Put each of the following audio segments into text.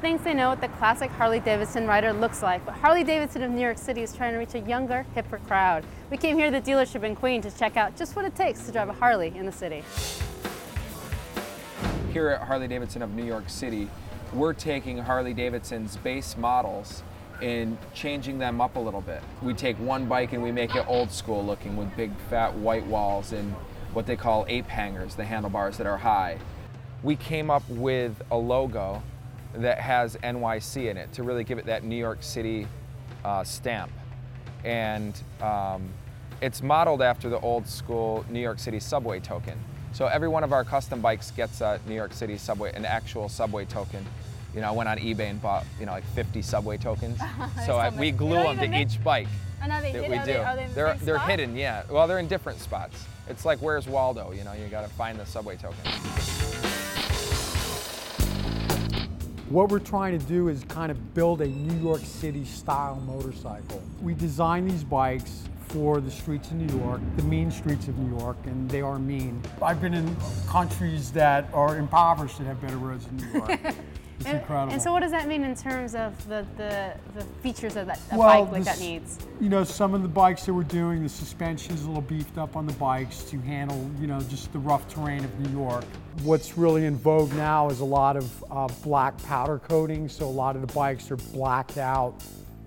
thinks they know what the classic Harley-Davidson rider looks like, but Harley-Davidson of New York City is trying to reach a younger, hipper crowd. We came here to the dealership in Queens to check out just what it takes to drive a Harley in the city. Here at Harley-Davidson of New York City, we're taking Harley-Davidson's base models and changing them up a little bit. We take one bike and we make it old school looking with big fat white walls and what they call ape hangers, the handlebars that are high. We came up with a logo that has NYC in it to really give it that New York City stamp. And it's modeled after the old school New York City subway token. So every one of our custom bikes gets a New York City subway, an actual subway token. You know, I went on eBay and bought, like 50 subway tokens. So we glue them to each bike that we do. They're hidden, yeah. Well, they're in different spots. It's like Where's Waldo, you know, you gotta find the subway token. What we're trying to do is kind of build a New York City style motorcycle. We design these bikes for the streets of New York, the mean streets of New York, and they are mean. I've been in countries that are impoverished that have better roads than New York. It's incredible. And so what does that mean in terms of the features of that bike like that needs? You know, some of the bikes that we're doing, the suspension is a little beefed up on the bikes to handle, you know, just the rough terrain of New York. What's really in vogue now is a lot of black powder coating, so a lot of the bikes are blacked out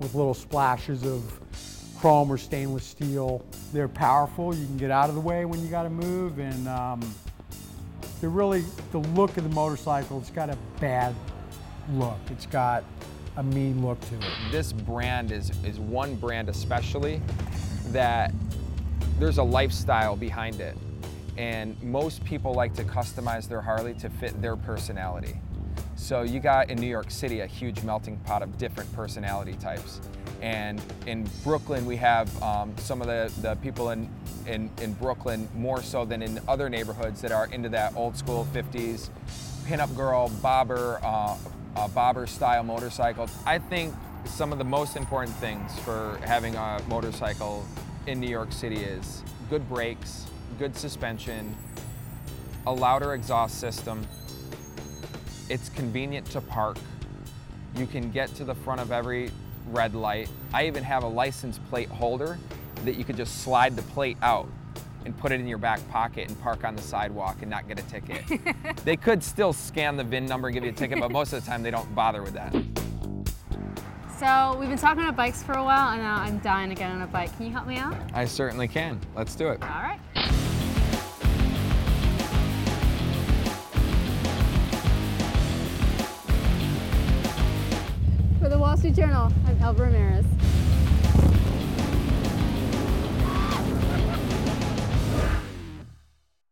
with little splashes of chrome or stainless steel. They're powerful, you can get out of the way when you gotta move, and they're really, the look of the motorcycle, it's got a bad look. It's got a mean look to it. This brand is one brand especially that there's a lifestyle behind it. And most people like to customize their Harley to fit their personality. So you got in New York City a huge melting pot of different personality types. And in Brooklyn we have some of the people in Brooklyn more so than in other neighborhoods that are into that old school 50s pinup girl, bobber style motorcycle. I think some of the most important things for having a motorcycle in New York City is good brakes, good suspension, a louder exhaust system. It's convenient to park. You can get to the front of every red light. I even have a license plate holder that you could just slide the plate out and put it in your back pocket and park on the sidewalk and not get a ticket. They could still scan the VIN number and give you a ticket, but most of the time they don't bother with that. So we've been talking about bikes for a while, and now I'm dying to get on a bike. Can you help me out? I certainly can. Let's do it. All right. For the Wall Street Journal, I'm Elva Ramirez.